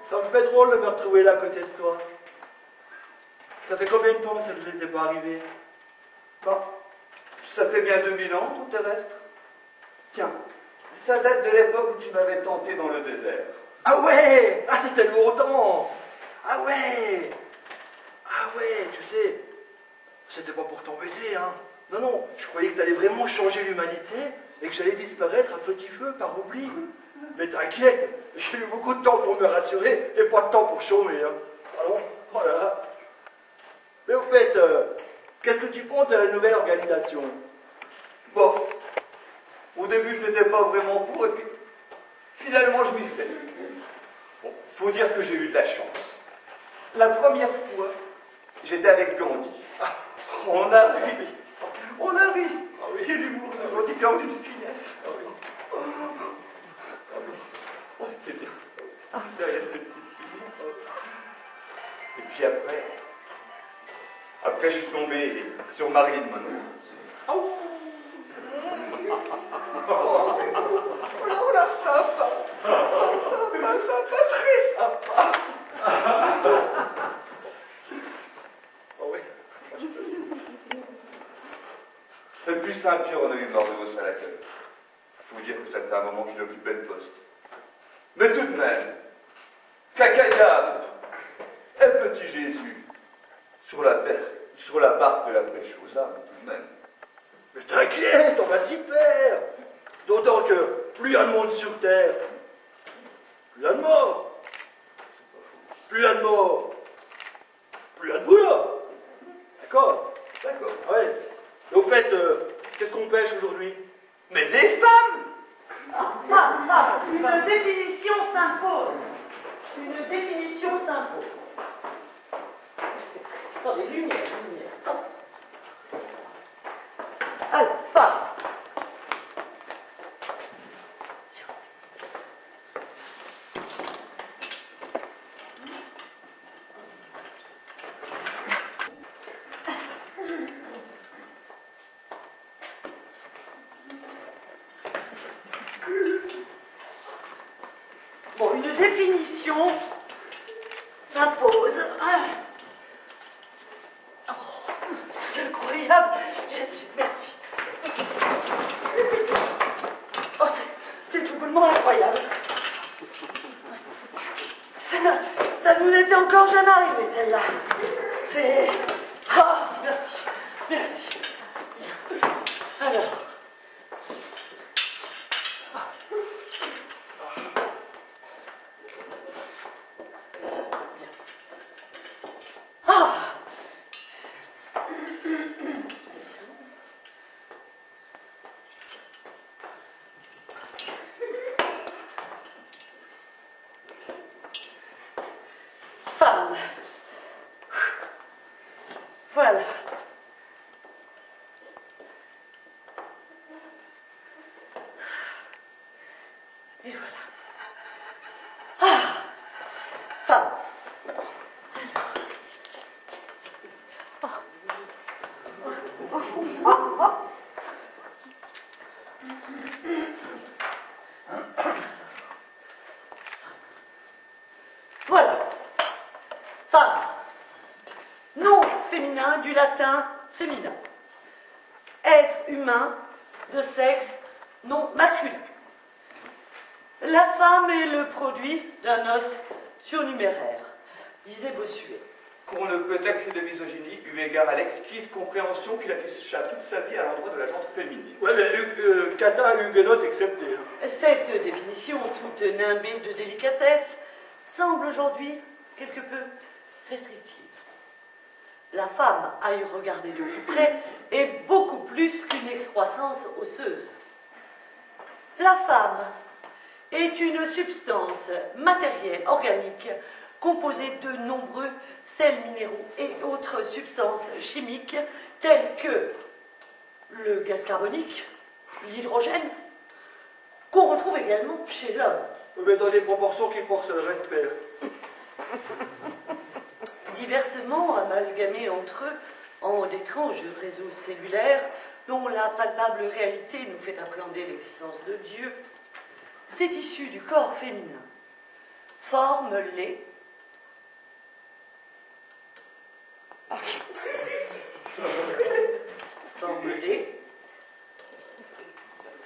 Ça me fait drôle de me retrouver là à côté de toi. Ça fait combien de temps que ça ne vous était pas arrivé? Bon, ça fait bien 2000 ans, tout terrestre. Tiens, ça date de l'époque où tu m'avais tenté dans le désert. Ah ouais! Ah, c'était longtemps! Ah ouais! Ah ouais, tu sais, c'était pas pour t'embêter, hein. Non, non, je croyais que t'allais vraiment changer l'humanité et que j'allais disparaître à petit feu par oubli. Mais t'inquiète, j'ai eu beaucoup de temps pour me rassurer et pas de temps pour chômer, hein. Alors, voilà. Mais au fait, qu'est-ce que tu penses de la nouvelle organisation? Bof. Au début, je n'étais pas vraiment pour, et puis finalement, je m'y fais. Bon, faut dire que j'ai eu de la chance. La première fois, j'étais avec Gandhi. Ah, on a ri. On a ri. Ah oui, l'humour de Gandhi, comme d'une finesse. Ah oui. Oh, c'était bien. Derrière cette petite fille. Et puis après, je suis tombé sur Marilyn Monroe. Oh, oh là, sympa, sympa, très sympa. Oh oui. Et puis Saint-Pierre, on a eu Bordeaux à la queue. Faut dire que ça fait un moment qu'il occupait le poste. Mais tout de même, cacadiable, et petit Jésus, sur la barque de la pêche aux âmes, tout de même. Mais t'inquiète, on va s'y faire. D'autant que plus il y a de monde sur Terre, plus il y a de morts. Plus il y a de morts, plus il y a de boulot. D'accord? D'accord. Ouais. Et au fait, qu'est-ce qu'on pêche aujourd'hui? Mais des femmes! Une définition s'impose. Une définition s'impose. Attendez, lumière. Alors, femme. Bon, une définition s'impose. Oh, c'est incroyable. Merci. Oh, c'est tout bonnement incroyable. Ça nous était encore jamais arrivé, celle-là. C'est... Ah, merci. Alors... Femme. Voilà. Et voilà. Ah, femme. Voilà. Femme. Nom féminin du latin féminin. Être humain de sexe non masculin. La femme est le produit d'un os surnuméraire, disait Bossuet. Qu'on ne peut taxer de misogynie eu égard à l'exquise compréhension qu'il afficha toute sa vie à l'endroit de la gente féminine. Ouais, mais Cata huguenote excepté. Hein. Cette définition, toute nimbée de délicatesse, semble aujourd'hui quelque peu restrictive. La femme, à y regarder de plus près, est beaucoup plus qu'une excroissance osseuse. La femme est une substance matérielle, organique, composée de nombreux sels minéraux et autres substances chimiques telles que le gaz carbonique, l'hydrogène, qu'on retrouve également chez l'homme. Mais dans des proportions qui forcent le respect. Diversement amalgamés entre eux en d'étranges réseaux cellulaires dont la palpable réalité nous fait appréhender l'existence de Dieu, ces tissus du corps féminin forment les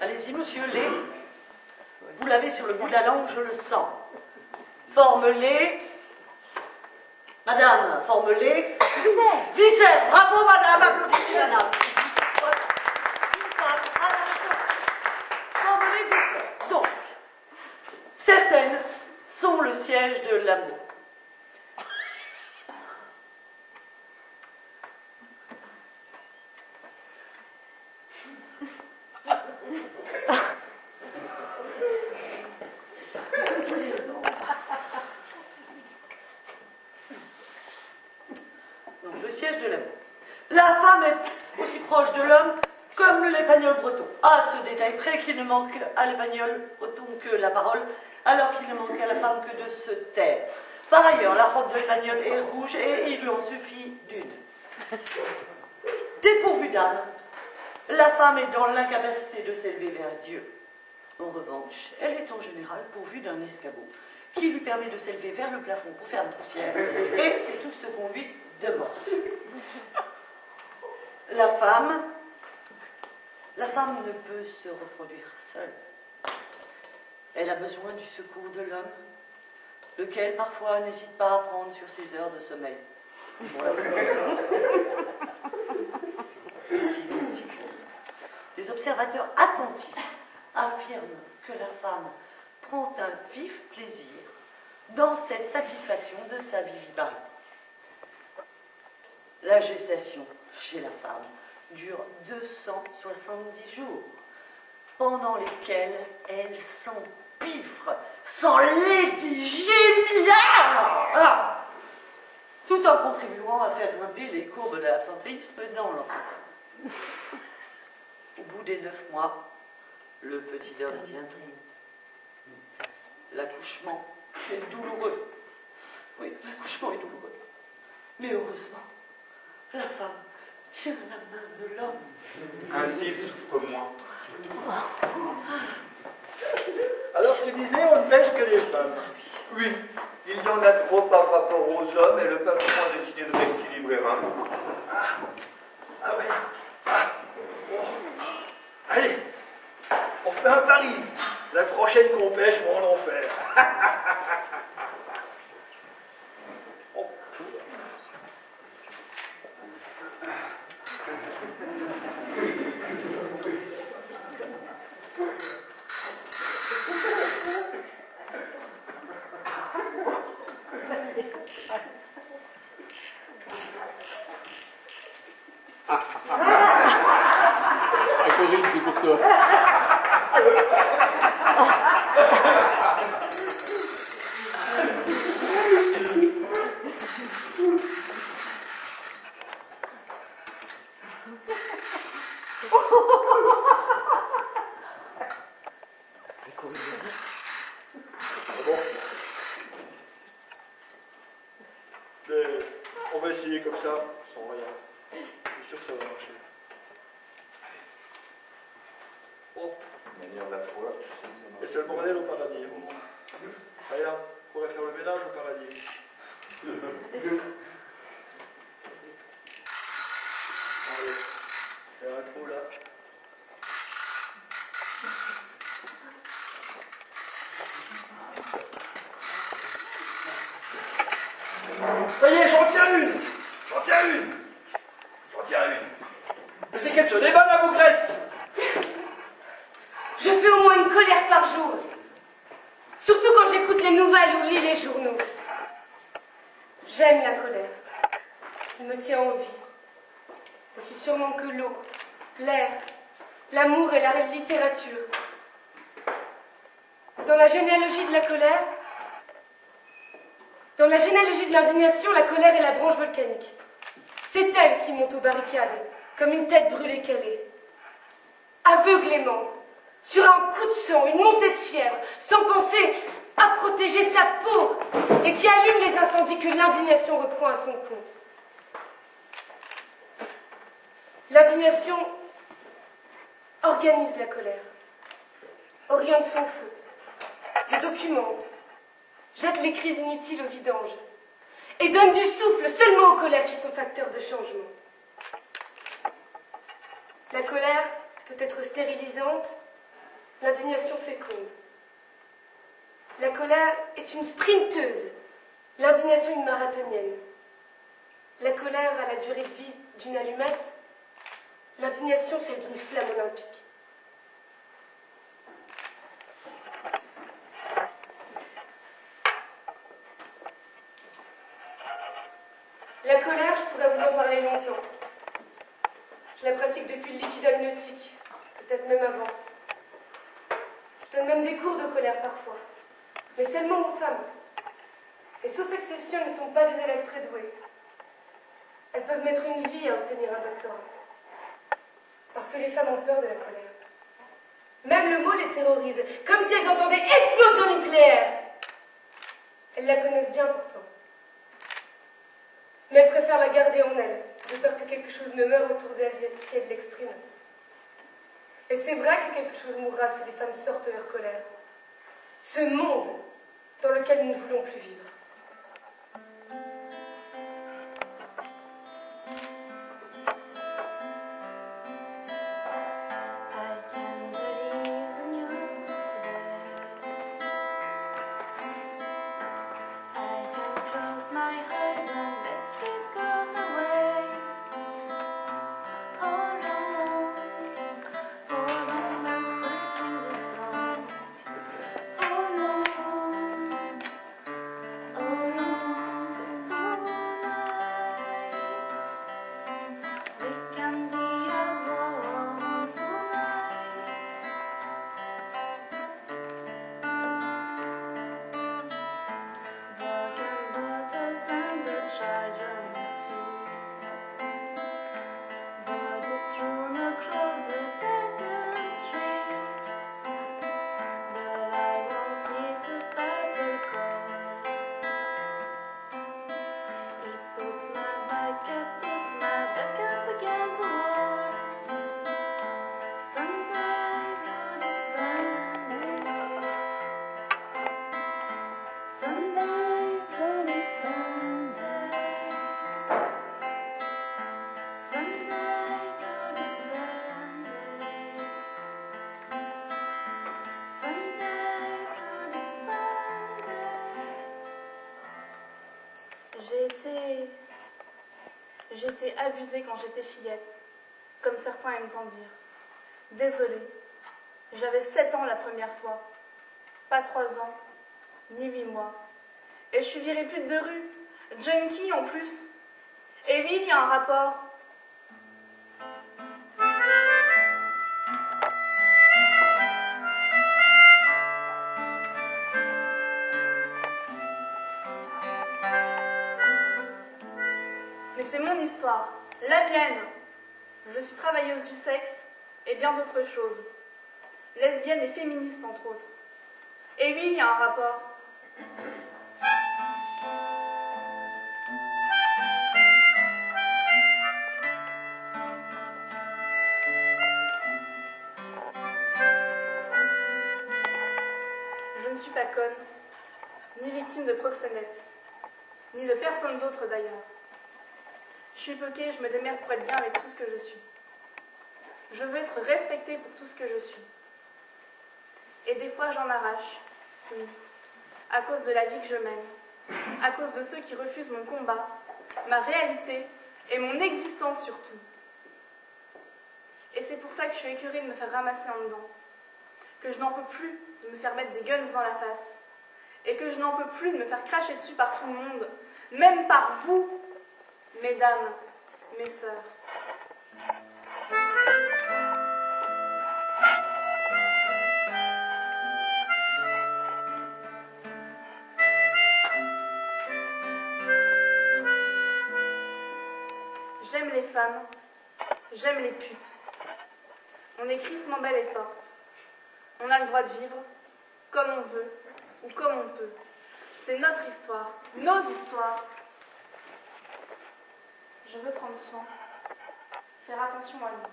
allez-y monsieur, les, vous l'avez sur le bout de la langue, je le sens, forment les, madame, forme les viscères, bravo madame, applaudissez madame. Forme les viscères. Donc, certaines sont le siège de l'amour. Donc, le siège de l'amour. La femme est aussi proche de l'homme comme l'espagnol breton. À ce détail près qu'il ne manque à l'espagnol breton que la parole, alors qu'il ne manque à la femme que de se taire. Par ailleurs, la robe de l'espagnol est rouge et il lui en suffit d'une. Dépourvue d'âme, la femme est dans l'incapacité de s'élever vers Dieu. En revanche, elle est en général pourvue d'un escabeau qui lui permet de s'élever vers le plafond pour faire la poussière. Et c'est tout ce qu'on lui demande. La femme ne peut se reproduire seule. Elle a besoin du secours de l'homme, lequel parfois n'hésite pas à prendre sur ses heures de sommeil. Pour la ainsi. Des observateurs attentifs affirment que la femme prend un vif plaisir dans cette satisfaction de sa viviparité. La gestation chez la femme dure 270 jours, pendant lesquels elle s'empiffre, s'enlaidit, gémit, tout en contribuant à faire grimper les courbes de l'absentéisme dans l'entreprise. Au bout des 9 mois, le petit homme vient tout. L'accouchement est douloureux. Oui, l'accouchement est douloureux. Mais heureusement, la femme tient la main de l'homme. Ainsi, il souffre moins. Alors tu disais, on ne pêche que les femmes. Oui, il y en a trop par rapport aux hommes et le peuple a décidé de rééquilibrer un peu. Ah ouais. Bon. Allez, on fait un pari. La prochaine qu'on pêche, on va en faire. Oh. Corinne, c'est pour toi. Bon. On va essayer comme ça, sans rien. Je suis sûr que ça va marcher. Bon. Manière la foi, tu sais, ça marche. Et c'est le bordel au paradis. Regarde, il faudrait faire le ménage au paradis. Allez, faire un trou là. J'aime la colère. Il me tient en vie. Aussi sûrement que l'eau, l'air, l'amour et la littérature. Dans la généalogie de la colère, dans la généalogie de l'indignation, la colère est la branche volcanique. C'est elle qui monte aux barricades, comme une tête brûlée qu'elle est. Aveuglément, sur un coup de sang, une montée de fièvre, sans penser à protéger sa peau, et qui allume les incendies que l'indignation reprend à son compte. L'indignation organise la colère, oriente son feu, le documente, jette les crises inutiles au vidange, et donne du souffle seulement aux colères qui sont facteurs de changement. La colère peut être stérilisante, l'indignation féconde. La colère est une sprinteuse, l'indignation une marathonienne. La colère a la durée de vie d'une allumette, l'indignation celle d'une flamme olympique. La colère, je pourrais vous en parler longtemps. Je la pratique depuis le liquide amniotique, peut-être même avant. Je donne même des cours de colère parfois, mais seulement aux femmes. Et sauf exception, elles ne sont pas des élèves très doués. Elles peuvent mettre une vie à obtenir un doctorat. Parce que les femmes ont peur de la colère. Même le mot les terrorise, comme si elles entendaient explosion nucléaire. Elles la connaissent bien pourtant. Mais elles préfèrent la garder en elles, de peur que quelque chose ne meure autour d'elles si elles l'expriment. Et c'est vrai que quelque chose mourra si les femmes sortent leur colère. Ce monde dans lequel nous ne voulons plus vivre. J'ai été abusée quand j'étais fillette, comme certains aiment en dire. Désolée, j'avais 7 ans la première fois, pas 3 ans, ni 8 mois. Et je suis virée pute de rue, junkie en plus. Et oui, il y a un rapport. Mais c'est mon histoire, la mienne. Je suis travailleuse du sexe et bien d'autres choses. Lesbienne et féministe, entre autres. Et oui, il y a un rapport. Je ne suis pas conne, ni victime de proxénète, ni de personne d'autre d'ailleurs. Je suis poquée, je me démerde pour être bien avec tout ce que je suis. Je veux être respectée pour tout ce que je suis. Et des fois j'en arrache, oui, à cause de la vie que je mène, à cause de ceux qui refusent mon combat, ma réalité et mon existence surtout. Et c'est pour ça que je suis écœurée de me faire ramasser en dedans, que je n'en peux plus de me faire mettre des guns dans la face, et que je n'en peux plus de me faire cracher dessus par tout le monde, même par vous, mesdames, mes sœurs. J'aime les femmes, j'aime les putes. On est crissement belle et forte. On a le droit de vivre comme on veut ou comme on peut. C'est notre histoire, nos histoires. Je veux prendre soin, faire attention à nous.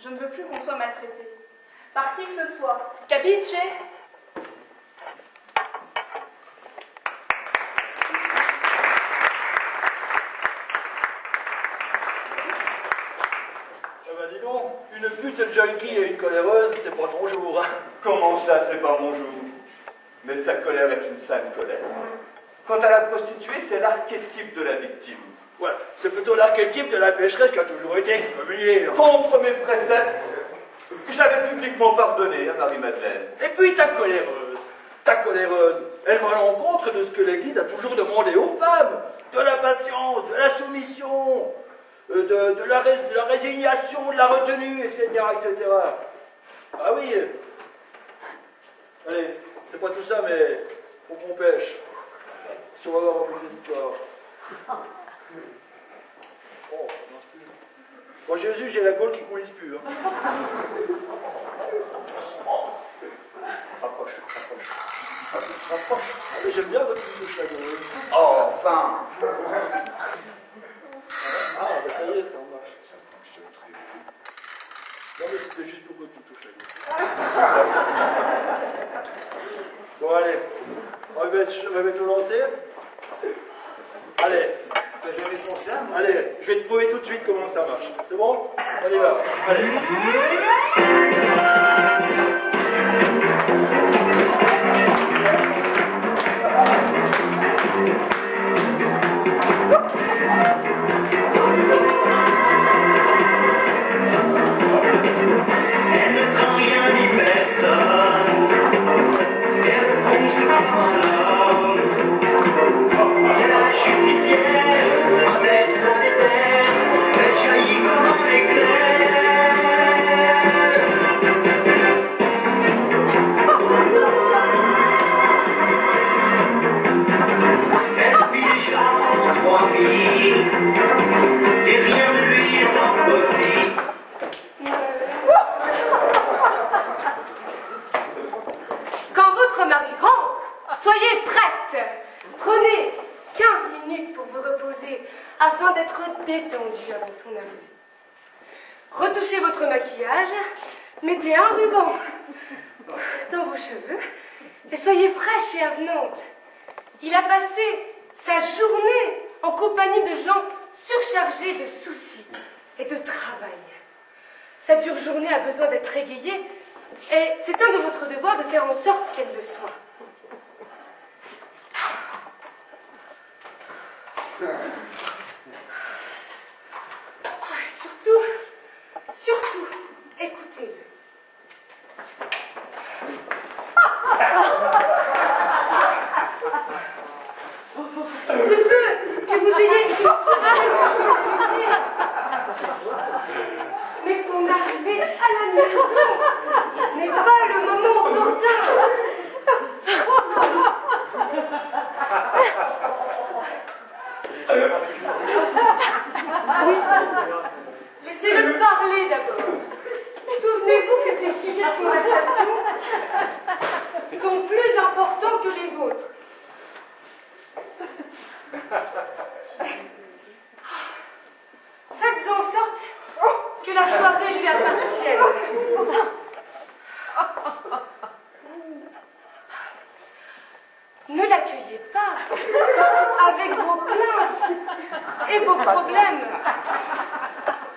Je ne veux plus qu'on soit maltraité par qui que ce soit. Capiche? Dis donc, une pute, une junkie et une coléreuse, c'est pas ton jour. Hein. Comment ça, c'est pas mon jour? Mais sa colère est une sale colère. Quant à la prostituée, c'est l'archétype de la victime. Ouais, c'est plutôt l'archétype de la pécheresse qui a toujours été excommuniée. Contre mes préceptes, j'avais publiquement pardonné à Marie-Madeleine. Et puis ta coléreuse, elle va à l'encontre de ce que l'Église a toujours demandé aux femmes. De la patience, de la soumission, de la résignation, de la retenue, etc., etc. Ah oui. Allez, c'est pas tout ça, mais faut qu'on pêche. Si on va avoir un peu ce soir. Oh, ça marche plus. Bon, Jésus, j'ai la gaule qui coulisse plus. Hein. Rapproche. Ah, mais j'aime bien votre touche la gaule. Oh, enfin. Ah, bah ça y est, ça marche. Non, mais c'était juste pour que tu touches la gueule. Bon, allez. On va tout lancer. Allez. Allez, je vais te prouver tout de suite comment ça marche. C'est bon? On y va. Allez. Quand votre mari rentre, soyez prête. Prenez 15 minutes pour vous reposer afin d'être détendu avant son arrivée. Retouchez votre maquillage, mettez un ruban dans vos cheveux et soyez fraîche et avenante. Il a passé sa journée en compagnie de gens surchargés de soucis et de travail. Sa dure journée a besoin d'être égayée et c'est un de votre devoir de faire en sorte qu'elle le soit. Surtout, écoutez-le. Il se peut que vous ayez une chose à lui dire. Mais son arrivée à la maison n'est pas le moment opportun. Oui. Laissez-le parler d'abord. Souvenez-vous que ces sujets de conversation sont plus importants que les vôtres. Faites en sorte que la soirée lui appartienne. Ne l'accueillez pas avec vos plaintes et vos problèmes.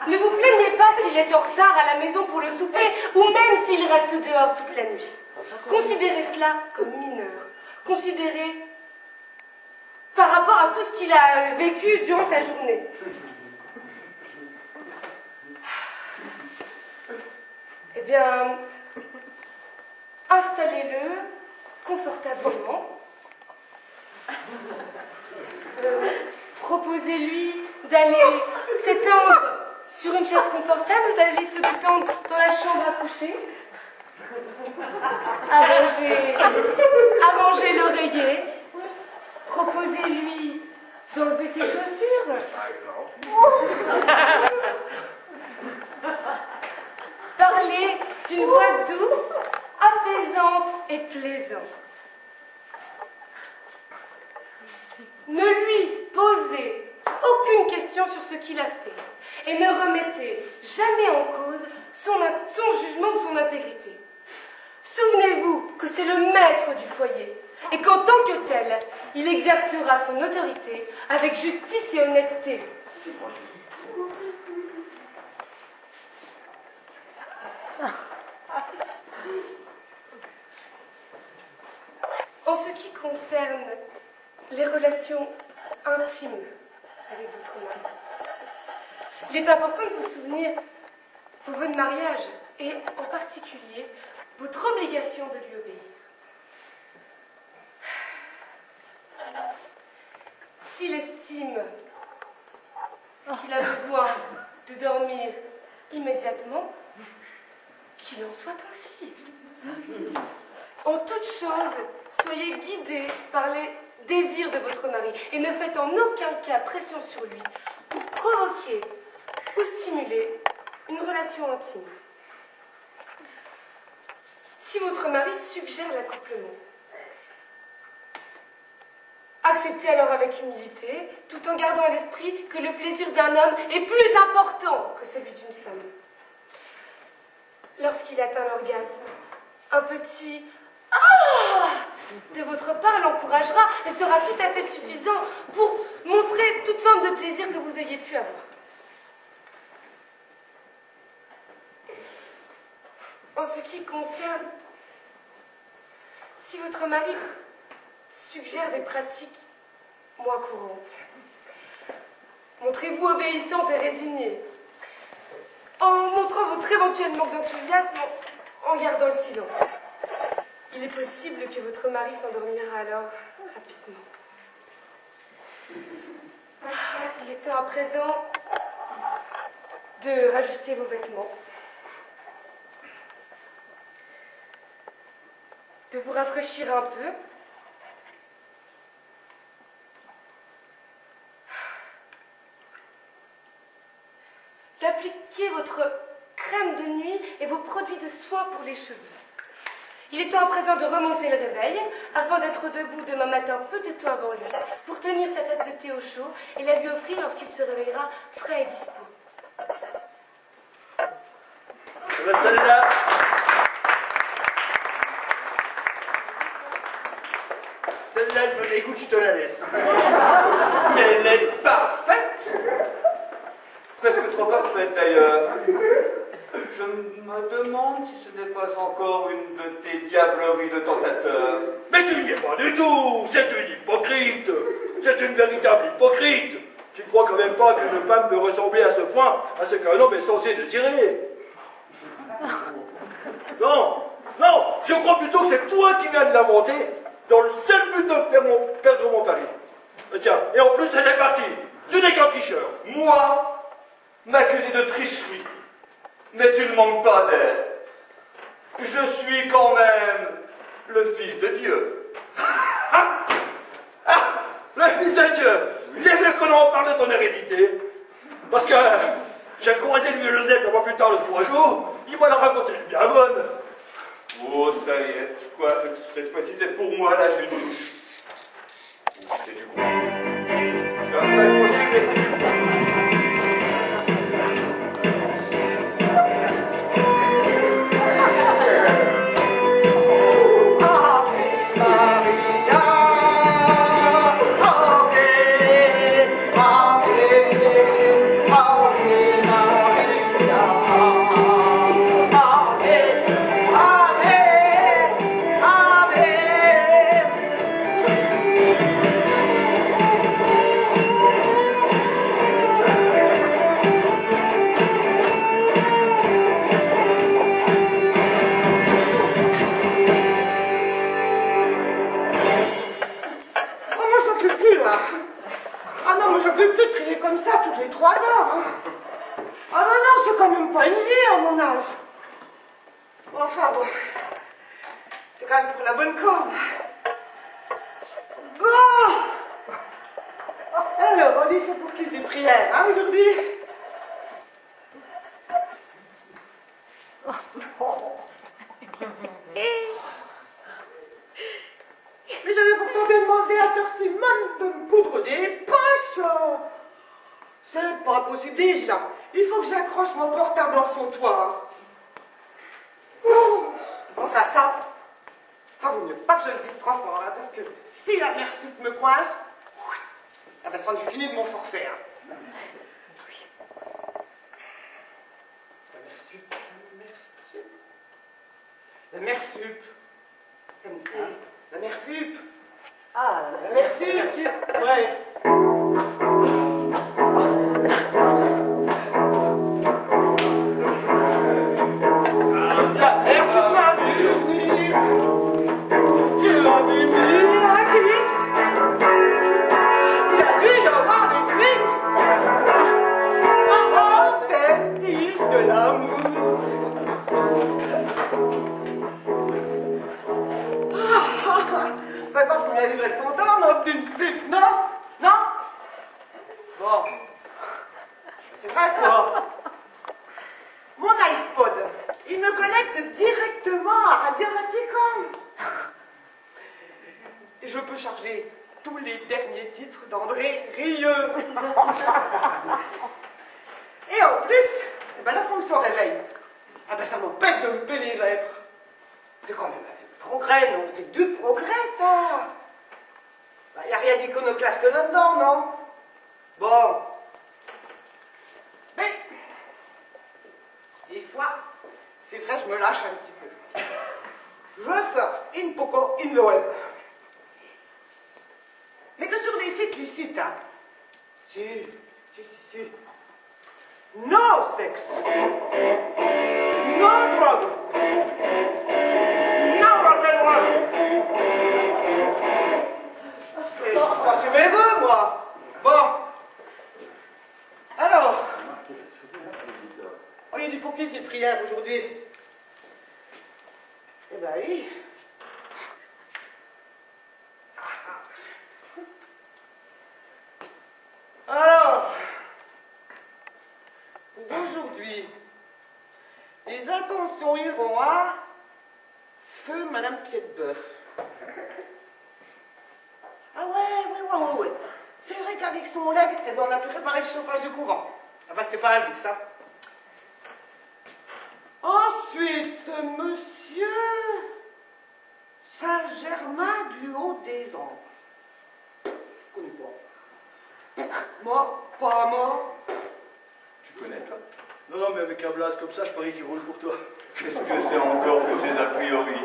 Ne vous plaignez pas s'il est en retard à la maison pour le souper ou même s'il reste dehors toute la nuit. Considérez cela comme mineur. Considérez par rapport à tout ce qu'il a vécu durant sa journée. Eh bien, installez-le confortablement. proposez-lui d'aller s'étendre sur une chaise confortable ou d'aller se détendre dans la chambre à coucher. Arrangez l'oreiller. Proposez-lui d'enlever ses chaussures. Par exemple. Parlez d'une voix douce, apaisante et plaisante. Ne lui posez aucune question sur ce qu'il a fait et ne remettez jamais en cause son jugement ou son intégrité. Souvenez-vous que c'est le maître du foyer et qu'en tant que tel, il exercera son autorité avec justice et honnêteté. En ce qui concerne les relations intimes avec votre mari, il est important de vous souvenir vos vœux de mariage et en particulier votre obligation de lui obéir. S'il estime qu'il a besoin de dormir immédiatement, qu'il en soit ainsi. En toute chose, soyez guidés par les désirs de votre mari et ne faites en aucun cas pression sur lui pour provoquer ou stimuler une relation intime. Si votre mari suggère l'accouplement, acceptez alors avec humilité, tout en gardant à l'esprit que le plaisir d'un homme est plus important que celui d'une femme. Lorsqu'il atteint l'orgasme, un petit « Ah !» de votre part l'encouragera et sera tout à fait suffisant pour montrer toute forme de plaisir que vous ayez pu avoir. En ce qui concerne, si votre mari suggère des pratiques moins courantes, montrez-vous obéissante et résignée, en montrant votre éventuel manque d'enthousiasme, en gardant le silence. Il est possible que votre mari s'endormira alors rapidement. Il est temps à présent de rajuster vos vêtements, de vous rafraîchir un peu, d'appliquer votre crème de nuit et vos produits de soin pour les cheveux. Il est temps à présent de remonter le réveil afin d'être debout demain matin peu de temps avant lui pour tenir sa tasse de thé au chaud et la lui offrir lorsqu'il se réveillera frais et dispo. Celle-là, elle me dégoûte, je te la laisse. Mais elle est parfaite! Presque trop parfaite d'ailleurs. Je me demande si ce n'est pas encore une de tes diableries de tentateur. Mais tu n'y es pas du tout. C'est une hypocrite. C'est une véritable hypocrite. Tu ne crois quand même pas qu'une femme peut ressembler à ce point à ce qu'un homme est censé désirer? Non, non, je crois plutôt que c'est toi qui viens de l'inventer dans le seul but de me faire perdre mon pari. Tiens, et en plus elle est partie. Tu n'es qu'un tricheur. Moi, m'accuser de tricherie. Mais tu ne manques pas d'air. Je suis quand même le fils de Dieu. Le fils de Dieu. J'ai vu qu'on en parle de ton hérédité. Parce que j'ai croisé le vieux Joseph un mois plus tard, le 3 jours. Il m'a raconté une bien bonne. Oh, ça y est. Quoi, cette fois-ci, c'est pour moi, là, j'ai une douche. C'est du coup. C'est un peu impossible, mais c'est du coup. mon âge. Enfin bon, c'est quand même pour la bonne cause. Bon, alors on y fait pour qui ces prières, hein, aujourd'hui? Mais j'avais pourtant bien demandé à Sœur Simone de me coudre des poches. C'est pas possible déjà. Il faut que j'accroche mon portable en sautoir. Oh. Enfin ça vaut mieux pas que je le dise trop fort, hein, parce que si la mère soupe me coince, ah ben c'en est fini de mon forfait. Hein. La mère sup. Ça me dit. La mère sup. Ah, la mère sup. Ouais. La mère sup m'a vu venir. Je l'avais mis à quitte. Il a dû y avoir des fuites. Oh, vertige de l'amour. Ben pas, je me livrer que son temps, non, d'une pute, non? Non? Bon. C'est vrai, quoi? Mon iPod, il me connecte directement à Radio Vatican. Et je peux charger tous les derniers titres d'André Rieu. Et en plus, ben la fonction réveil, ah ben ça m'empêche de louper les vêpres. C'est quand même un progrès, non? C'est du progrès, ça. Ben, y a rien d'iconoclaste là-dedans, non? Bon. Mais, des fois, c'est vrai, je me lâche un petit peu. Je surfe in poco in the web. Mais que sur des sites licites, hein. Si. No sex. No drug. No rock'n'roll. Je crois que c'est mes vœux, moi. Bon. Alors, on lui dit pour qui ces prières aujourd'hui? Eh ben oui. Alors, pour aujourd'hui, les intentions iront à feu Madame Pied-de-Bœuf. Ah ouais. C'est vrai qu'avec son leg, on a pu réparer le chauffage du couvent. Ah bah c'était pas un luxe, hein. Ensuite, Monsieur Saint-Germain du Haut des Anges. Je connais pas. Mort, pas mort. Tu connais, toi? Non, mais avec un blast comme ça, je parie qu'il roule pour toi. Qu'est-ce que c'est encore que ces a priori?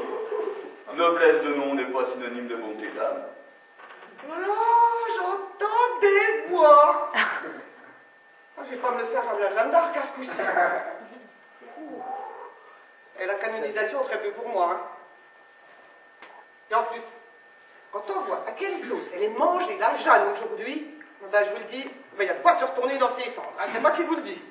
Noblesse de nom n'est pas synonyme de bonté d'âme. Voilà, j'entends des voix. Ah, je vais pas me le faire à la Jeanne d'Arc à ce coup-ci. Et la canonisation, très peu pour moi. Hein. Et en plus, quand on voit à quelle sauce elle est mangée la Jeanne aujourd'hui, ben, je vous le dis, il y a de quoi se retourner dans ses cendres. Hein, c'est moi qui vous le dis.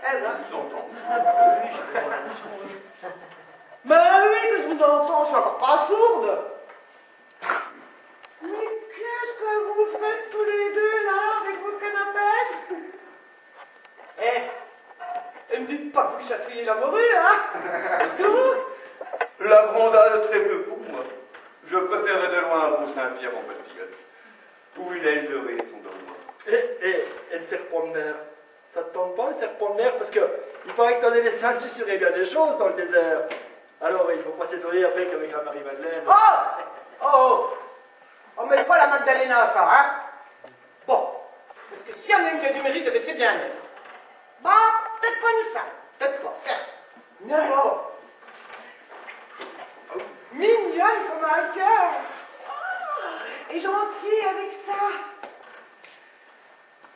Eh ben, Je vous entends. mais oui que je vous entends, je suis encore pas sourde. Mais qu'est-ce que vous faites tous les deux là avec vos canapés? Et me dites pas que vous chatouillez la morue, hein? Surtout. La grondade, très peu pour moi. Je préférais de loin un beau Saint-Pierre en papillote, où il a doré son dormoir. Et le serpent de mer, ça te tente pas le serpent de mer? Parce que il paraît que t'en es laissé un dessus sur bien des choses dans le désert. Alors il faut pas s'étonner après qu'avec la Marie-Madeleine. On met pas la Magdalena à ça, hein? Bon, parce que si on a une qui a du mérite, c'est bien elle. Bon, peut-être pas une salle, peut-être pas, certes. Non. Mignonne comme un cœur. Et gentille avec ça.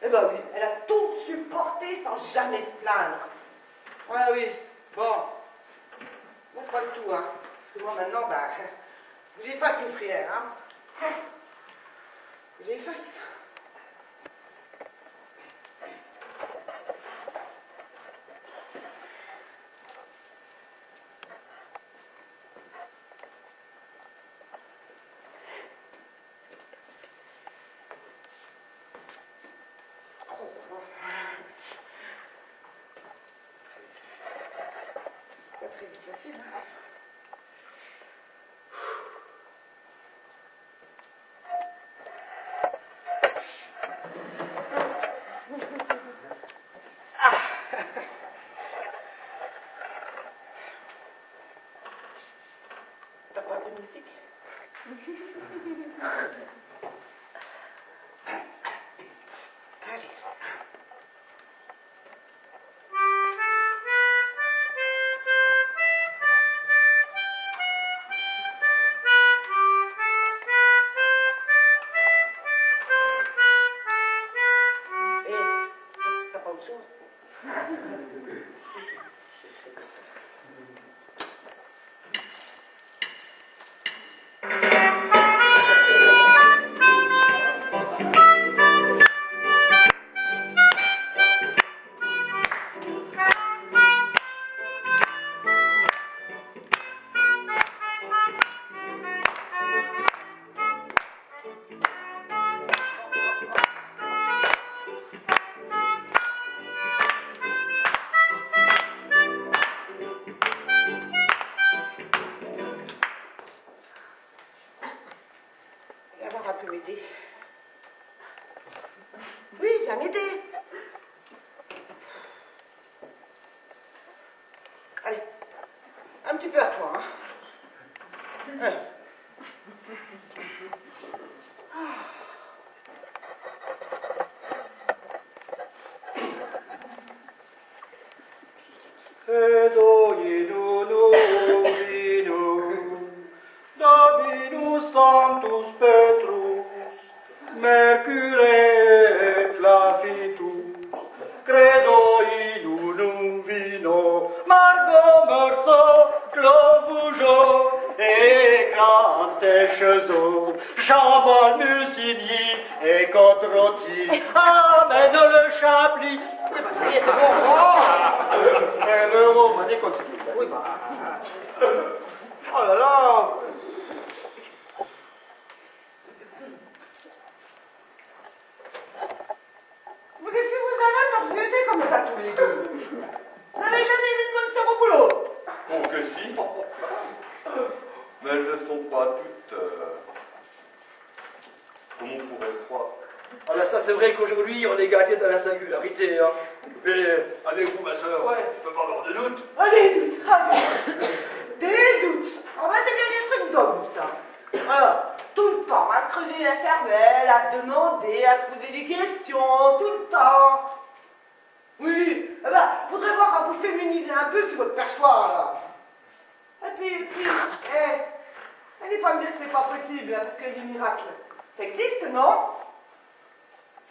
Eh ben oui, elle a tout supporté sans jamais se plaindre. Ouais, oui, bon. Là, c'est pas le tout, hein. Parce que moi, maintenant, bah, j'y fasse une prière, hein. J'efface. Pas très facile, hein. T'as pas un peu de musique? Allez. Eh, t'as pas autre chose? Avoir un peu m'aider. Oui, viens m'aider. Allez, un petit peu à toi, hein. Dominus Sanctus Petrus, Mercure clavitus, credo in unum vino, Margo morso, clovujo, et grande chezo, Jambon musigny, et contre-rôti, Amen le chablis. Eh ben, ça y est, c'est bon. L'euro, on va continue. Oui, bah. Oh là là. Mais qu'est-ce que vous avez à me rejeter comme ça tous les deux? Vous n'avez jamais vu une bonne sœur au boulot? Oh que si. Mais elles ne sont pas toutes comme on pourrait le croire. Ah là, ça c'est vrai qu'aujourd'hui on est gâté dans la singularité, hein. Mais avec vous, ma soeur, Ouais. je peux pas avoir de doute. Ah, des doutes, ah, des doutes. Des doutes. Ah bah c'est bien des trucs d'hommes, ça. Voilà, tout le temps, à se creuser la cervelle, à se demander, à se poser des questions, tout le temps. Oui, eh ben, faudrait voir à vous féminiser un peu sur votre perchoir, là. Et puis, allez pas me dire que c'est pas possible, hein, parce que les miracles, ça existe, non?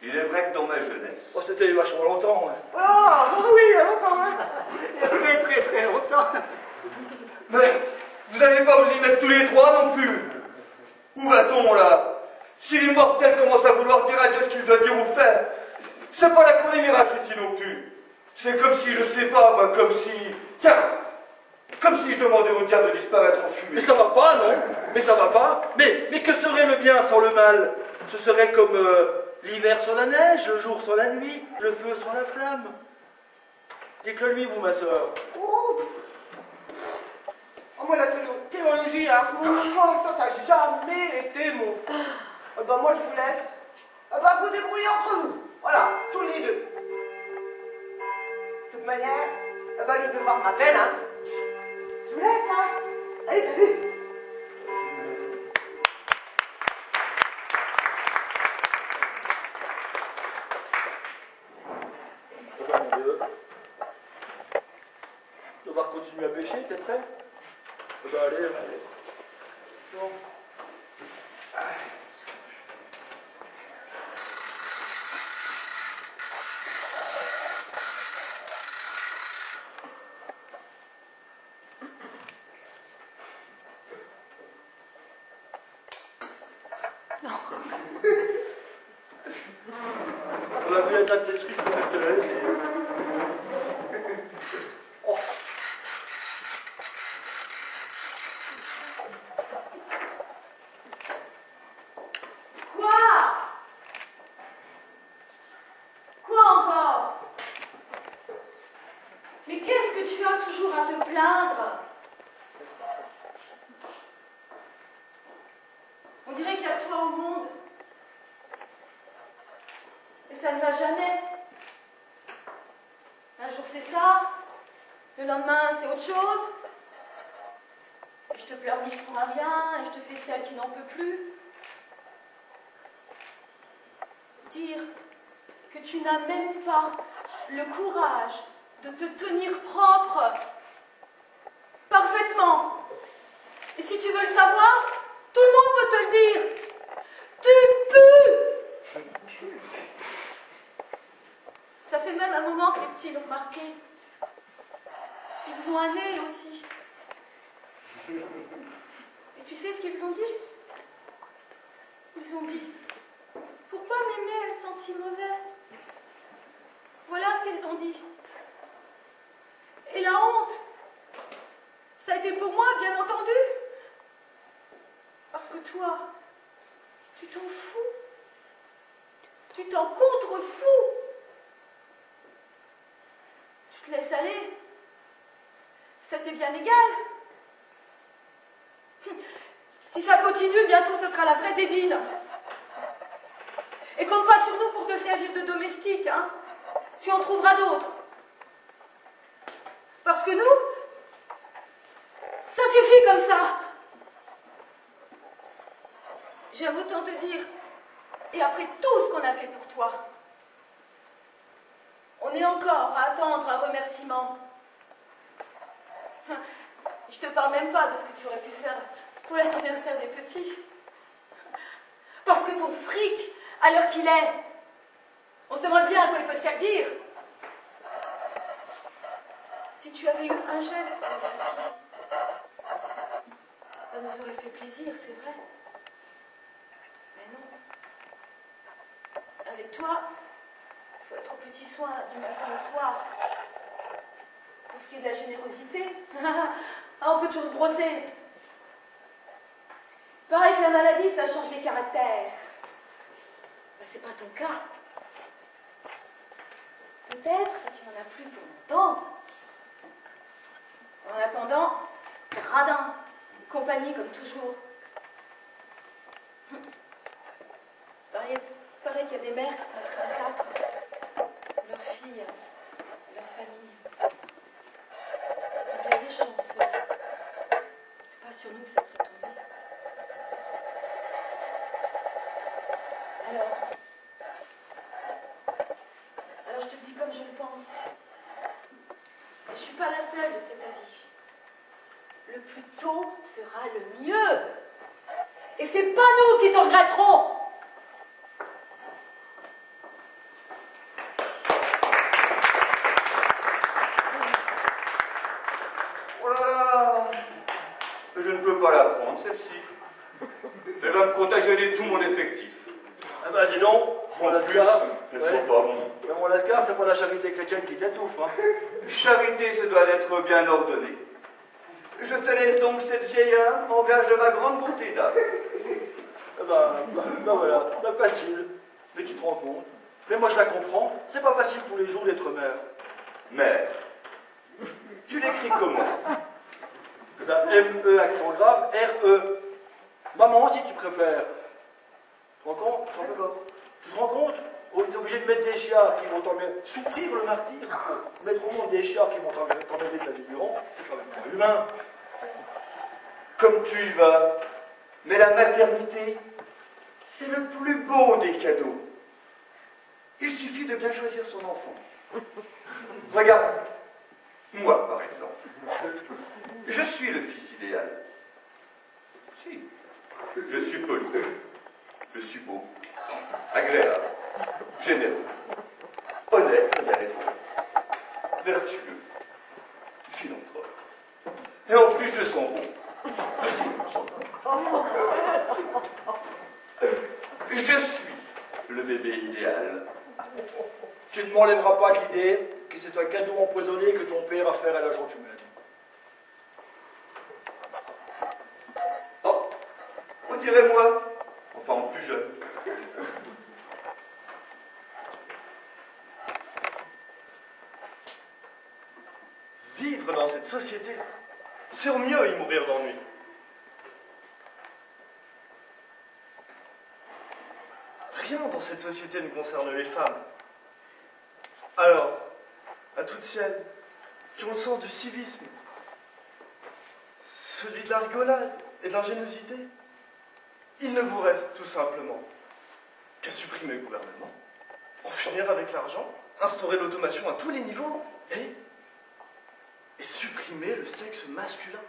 Il est vrai que dans ma jeunesse, Oh, c'était il y a vachement longtemps, ouais. Oh, oui, il y a longtemps, hein. il y a très très très longtemps. Mais vous n'allez pas vous y mettre tous les trois non plus. Où va-t-on là? Si l'immortel commence à vouloir dire à Dieu ce qu'il doit dire ou faire, c'est pas la cour des miracles ici non plus. C'est comme si, je sais pas, moi, comme si... Tiens, comme si je demandais au diable de disparaître en fumée. Mais ça va pas, non? Mais ça va pas. Mais que serait le bien sans le mal? Ce serait comme l'hiver sans la neige, le jour sans la nuit, le feu sans la flamme. Dites-le-lui, vous, ma soeur. Oh, moi, la théologie, hein, ça n'a jamais été mon fort. Eh ben, moi, je vous laisse. Eh ben, vous débrouillez entre vous. Voilà, tous les deux. De toute manière, eh ben, le devoir m'appelle, hein. Je vous laisse, hein. Allez, allez. Oh, mon Dieu. Devoir continuer à pêcher, t'es prêt? Eh ben, allez. Bon. Ouais, ça, c'est ce que je te laisse. Oh. Quoi? Quoi encore? Mais qu'est-ce que tu as toujours à te plaindre? On dirait qu'il y a que toi au monde. Et ça ne va jamais. Un jour c'est ça, le lendemain c'est autre chose. Et je te pleurniche pour un rien, et je te fais celle qui n'en peut plus. Dire que tu n'as même pas le courage de te tenir propre. Parfaitement. Et si tu veux le savoir, tout le monde peut te le dire. Tu pues. Ça fait même un moment que les petits l'ont remarqué. Ils ont un nez aussi. Et tu sais ce qu'ils ont dit? Ils ont dit: pourquoi mémé, elle sent si mauvais? Voilà ce qu'ils ont dit. Et la honte, ça a été pour moi, bien entendu. Parce que toi, tu t'en fous. Tu t'en contrefous. Tu te laisses aller. Ça t'est bien égal. Si ça continue, bientôt ça sera la vraie Dédine. Et compte pas sur nous pour te servir de domestique, hein. Tu en trouveras d'autres. Parce que nous, ça suffit comme ça. J'aime autant te dire, et après tout ce qu'on a fait pour toi, on est encore à attendre un remerciement. Je te parle même pas de ce que tu aurais pu faire pour l'anniversaire des petits. Parce que ton fric, à l'heure qu'il est, on se demande bien à quoi il peut servir. Si tu avais eu un geste pour les petits, ça nous aurait fait plaisir, c'est vrai. Mais non. Avec toi, il faut être au petit soin du matin au soir. Pour ce qui est de la générosité, on peut toujours se brosser. Pareil que la maladie, ça change les caractères. Ben, c'est pas ton cas. Peut-être que tu n'en as plus pour longtemps. En attendant, c'est radin. Compagnie comme toujours. Pareil qu'il y a des mères qui se mettent en quatre. Leurs filles, leur famille. Ils sont bien des chanceux. C'est pas sur nous que ça serait tombé. Alors je te le dis comme je le pense. Je ne suis pas la seule de cet avis. Le plus tôt sera le mieux. Et c'est pas nous qui te regretterons. Voilà. Je ne peux pas la prendre, celle-ci. Elle va me contagier tout mon effectif. Ah bah dis donc, mon En plus, Lascar. elles sont pas bons. Mais mon Lascar, c'est pas la charité chrétienne qui t'étouffe, hein. Charité, ce doit être bien ordonné. Je te laisse donc cette vieille âme en gage de ma grande bonté d'âme. Bah voilà, bah facile. Mais tu te rends compte. Mais moi je la comprends, c'est pas facile tous les jours d'être mère. Mère, tu l'écris comment? Ben, M-E accent grave, R-E. Maman si tu préfères. Tu te rends compte? Tu te rends compte? On est obligé de mettre des chiens qui vont t'emmener, souffrir le martyr, mettre au monde des chiens qui vont t'emmener ta vie durant, c'est quand même pas humain. Comme tu y vas. Mais la maternité, c'est le plus beau des cadeaux. Il suffit de bien choisir son enfant. Regarde, moi par exemple. Je suis le fils idéal. Si, je suis poli. Je suis beau, agréable, généreux, honnête, vertueux, philanthrope. Et en plus, je sens bon. Je suis le bébé idéal. Tu ne m'enlèveras pas de l'idée que c'est un cadeau empoisonné que ton père a fait à la gente humaine. Oh, on dirait moi. Enfin, en plus jeune. Vivre dans cette société, c'est au mieux y mourir d'ennui. Rien dans cette société ne concerne les femmes. Alors, à toutes celles qui ont le sens du civisme, celui de la rigolade et de l'ingéniosité, il ne vous reste tout simplement qu'à supprimer le gouvernement, en finir avec l'argent, instaurer l'automation à tous les niveaux et supprimer le sexe masculin.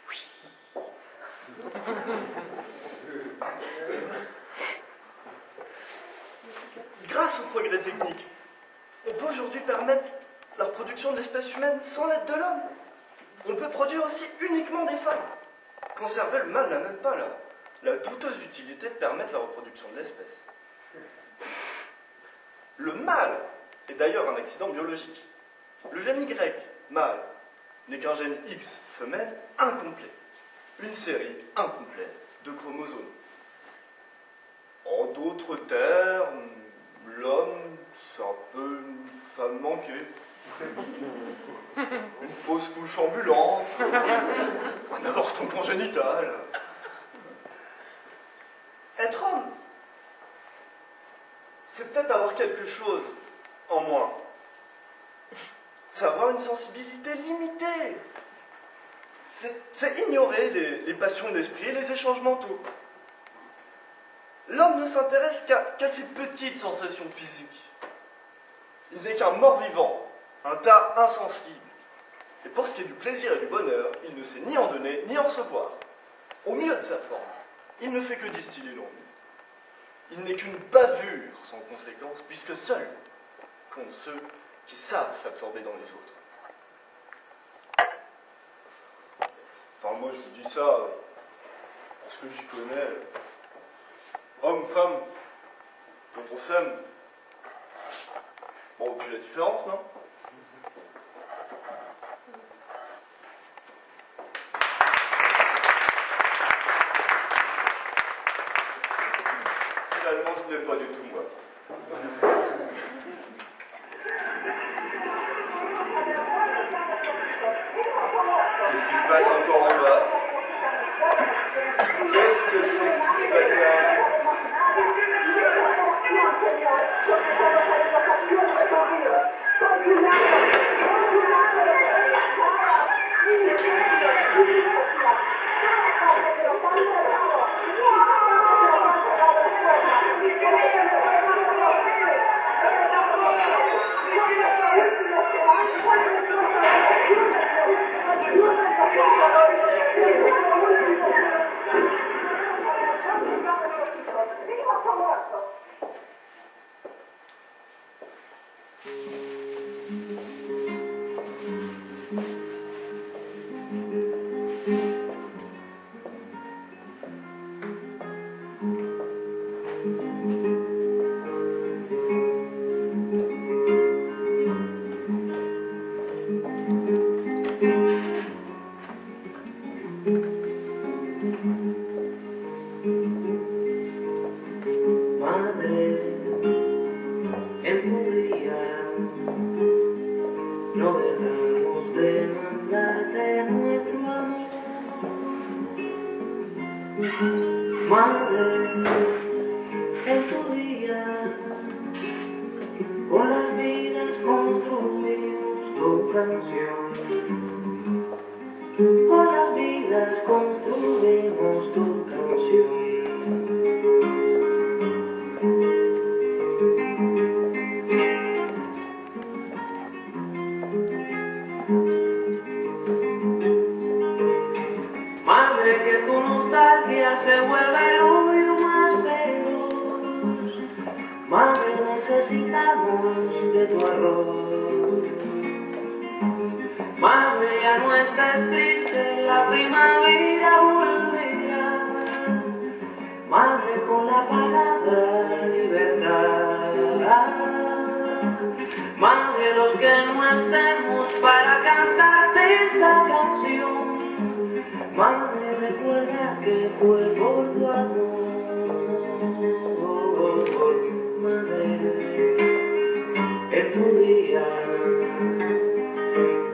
Oui. Grâce au progrès technique, on peut aujourd'hui permettre la reproduction de l'espèce humaine sans l'aide de l'homme. On peut produire aussi uniquement des femmes. Conserver le mâle n'a même pas la douteuse utilité de permettre la reproduction de l'espèce. Le mâle est d'ailleurs un accident biologique. Le gène Y, mâle, n'est qu'un gène X, femelle, incomplet. Une série incomplète de chromosomes. En d'autres termes, l'homme, c'est un peu une femme manquée. Une fausse couche ambulante. Un avorton congénital. Être homme, c'est peut-être avoir quelque chose en moins. C'est avoir une sensibilité limitée. C'est ignorer les passions de l'esprit et les échanges mentaux. L'homme ne s'intéresse qu'à ces petites sensations physiques. Il n'est qu'un mort-vivant, un tas insensible. Et pour ce qui est du plaisir et du bonheur, il ne sait ni en donner, ni en recevoir. Au mieux de sa forme, il ne fait que distiller l'ennui. Il n'est qu'une bavure sans conséquence, puisque seuls comptent ceux qui savent s'absorber dans les autres. Enfin, moi, je vous dis ça parce que j'y connais. Homme, femme, quand on s'aime. Bon, puis la différence, non? Finalement, ce n'est pas du tout moi. Qu'est-ce qui se passe encore en bas? Qu'est-ce que c'est que tout ce vacarme? Madre, los que no estemos para cantarte esta canción. Madre, recuerda que fue por tu amor. Madre, en tu día,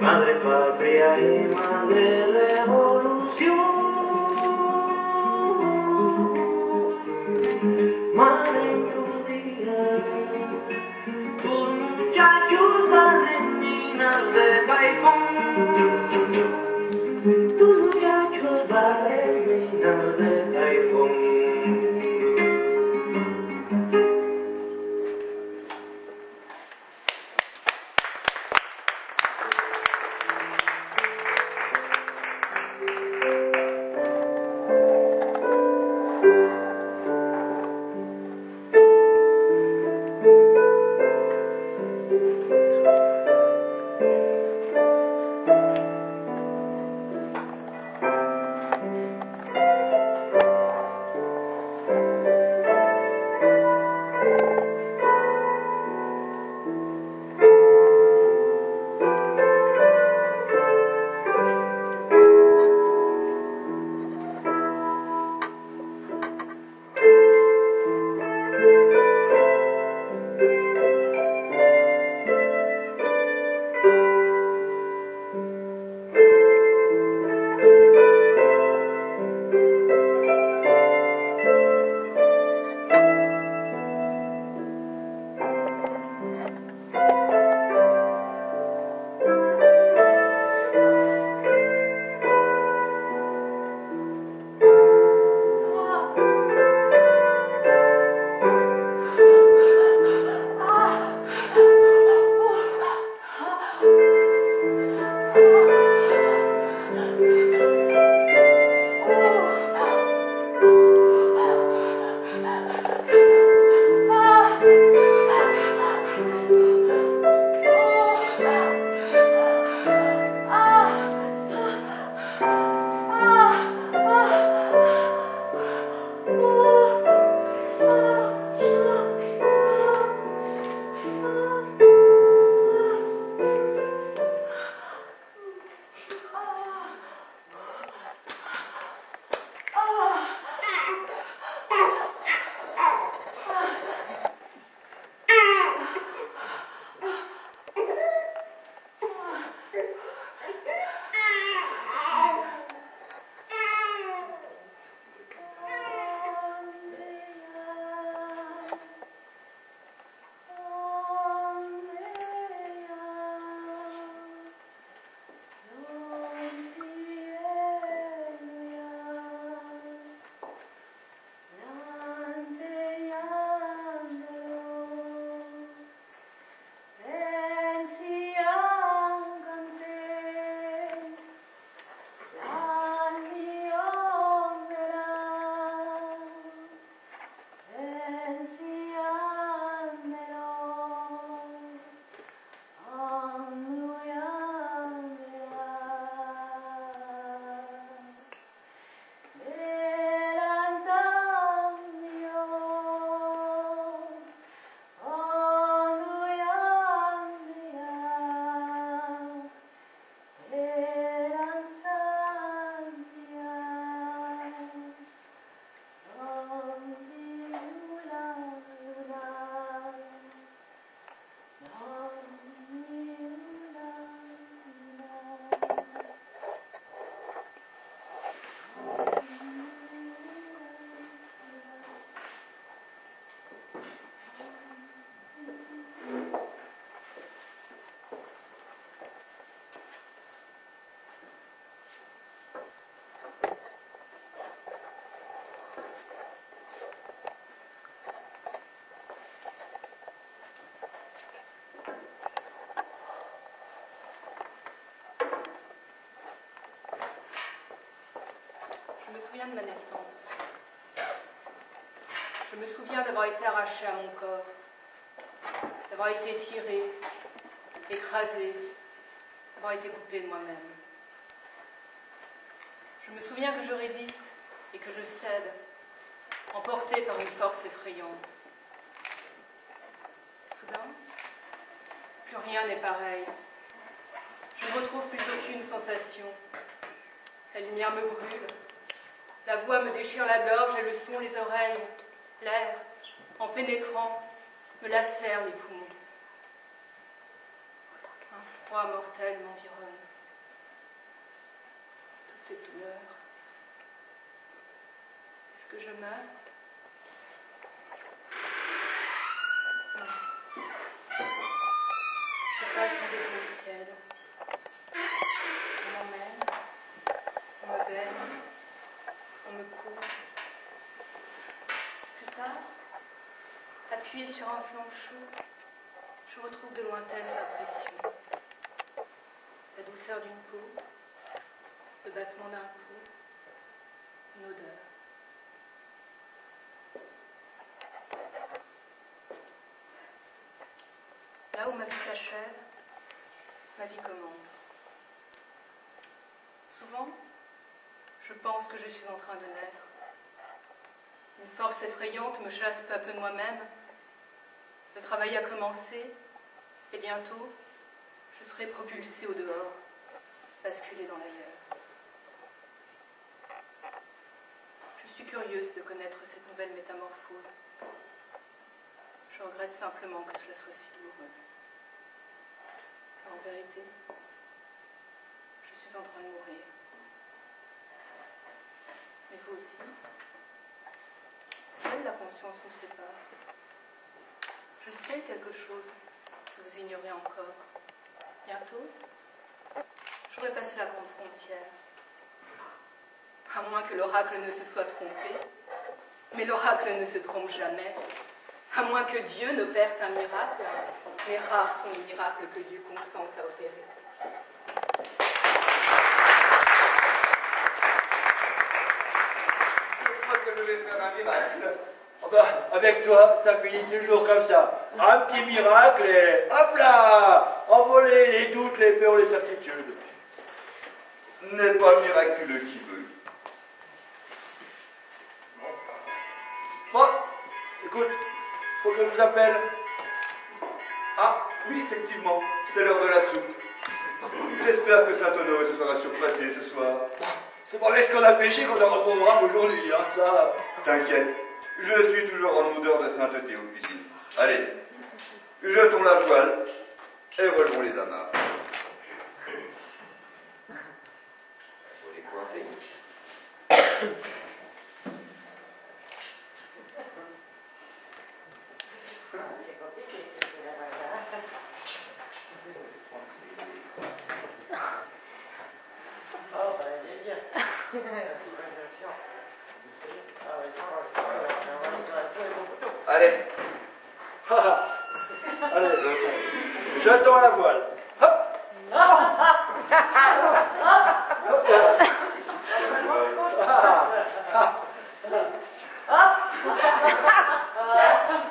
madre patria y madre revolución. Madre, en tu día, tus muchachos van en minas de Paipón. Tus muchachos van en minas de Paipón. Je me souviens de ma naissance. Je me souviens d'avoir été arrachée à mon corps, d'avoir été tirée, écrasée, d'avoir été coupée de moi-même. Je me souviens que je résiste et que je cède, emportée par une force effrayante. Soudain, Plus rien n'est pareil. Je ne retrouve plus aucune sensation. La lumière me brûle. La voix me déchire la gorge et le son les oreilles. L'air, en pénétrant, me lacère les poumons. Un froid mortel m'environne. Toute cette douleur. Est-ce que je meurs? Non. Je passe dans des eaux tièdes. On m'emmène, on me baigne, on me couvre. Plus tard, appuyé sur un flanc chaud, je retrouve de lointaines impressions. La douceur d'une peau, le battement d'un pouls, une odeur. Là où ma vie s'achève, ma vie commence. Souvent, je pense que je suis en train de naître. Une force effrayante me chasse peu à peu de moi-même. Le travail a commencé, et bientôt, je serai propulsée au dehors, basculée dans l'ailleurs. Je suis curieuse de connaître cette nouvelle métamorphose. Je regrette simplement que cela soit si douloureux. Car en vérité, je suis en train de mourir. Mais vous aussi. Seule la conscience nous sépare. Je sais quelque chose que vous ignorez encore. Bientôt, j'aurai passé la grande frontière. À moins que l'oracle ne se soit trompé. Mais l'oracle ne se trompe jamais. À moins que Dieu n'opère un miracle. Mais rares sont les miracles que Dieu consente à opérer. Je crois que je vais faire un miracle. Oh bah, avec toi, ça finit toujours comme ça. Un petit miracle et hop là, envoler les doutes, les peurs, les certitudes. N'est pas miraculeux qui veut. Bon, écoute, faut que je vous appelle. Ah, oui, effectivement, c'est l'heure de la soupe. J'espère que Saint-Honoré se sera surpassé ce soir. C'est pas parce qu'on a pêché qu'on aura trop rame aujourd'hui, hein, ça. T'inquiète, je suis toujours en odeur de sainteté aux cuisines. Allez, jetons la voile et relevons les amarres. Faut les coiffer. Allez. Allez, jetons la voile. Hop.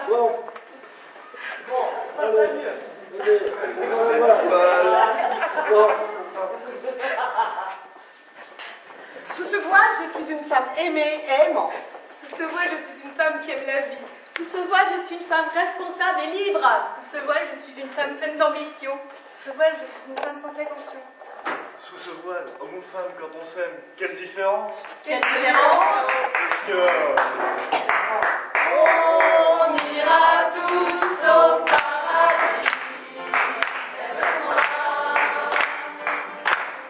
Bon. Allez. Bon. Sous ce voile, je suis une femme aimée et aimante. Sous ce voile, je suis une femme qui aime la vie. Sous ce voile, je suis une femme responsable et libre. Sous ce voile, je suis une femme pleine d'ambition. Sous ce voile, je suis une femme sans prétention. Sous ce voile, homme ou femme, quand on s'aime, quelle différence? Quelle différence? Monsieur. On ira tous au paradis.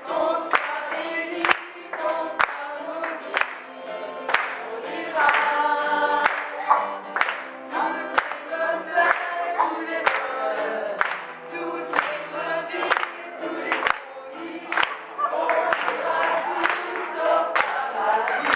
On sera bénis, on sera maudits. On ira. Toutes les recettes, tous les vols, toutes les brebis, tous les brebis. On ira tous au paradis.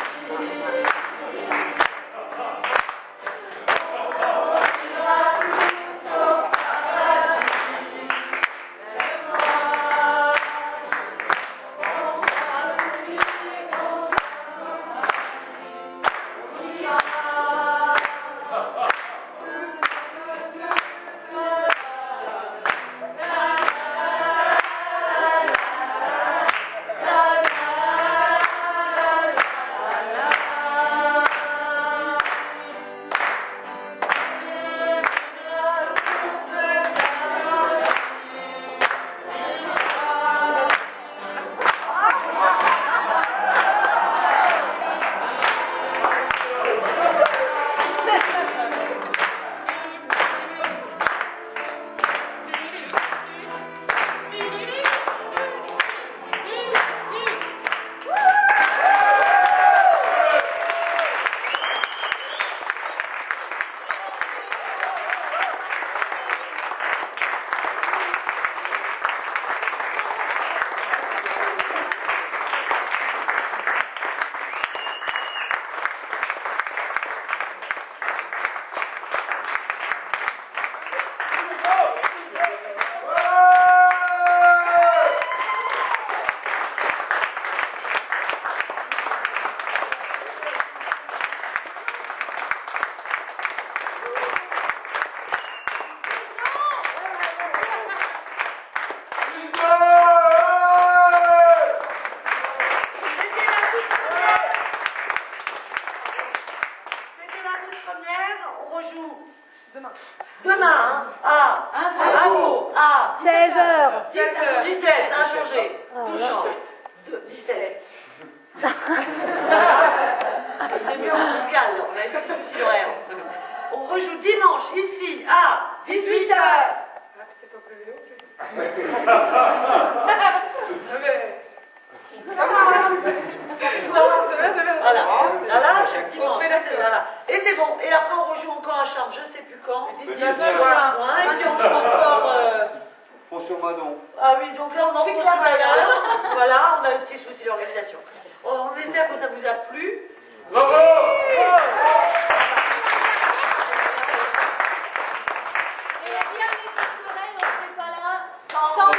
Demain, à Info, à 16h. 17, ça a changé. Tout change. 17. C'est mieux, on se calme, on a un petit souci d'horaire. On rejoue dimanche, ici, à 18h. Ah, c'était pas prévu non plus. Voilà, là, c'est dimanche. Voilà. Et c'est bon. Et après, on rejoue encore à Charmes, je sais plus quand. 19 juin. Et puis on joue encore. Bonjour Madon. Ah oui, donc là, on en pose tout à l'heure. Voilà, on a un petit souci d'organisation. On espère que ça vous a plu. Bravo! Et rien n'existerait, on serait pas là sans vous.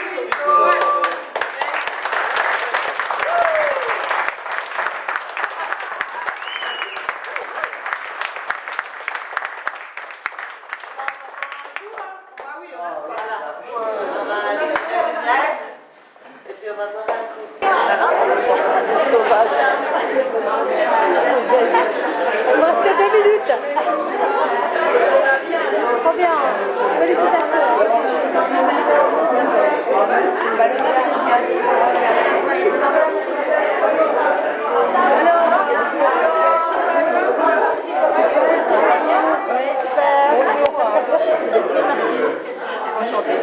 Et puis on va boire un coup. Il me restait 2 minutes. Trop bien. Félicitations. Super. Bonjour. Enchantée.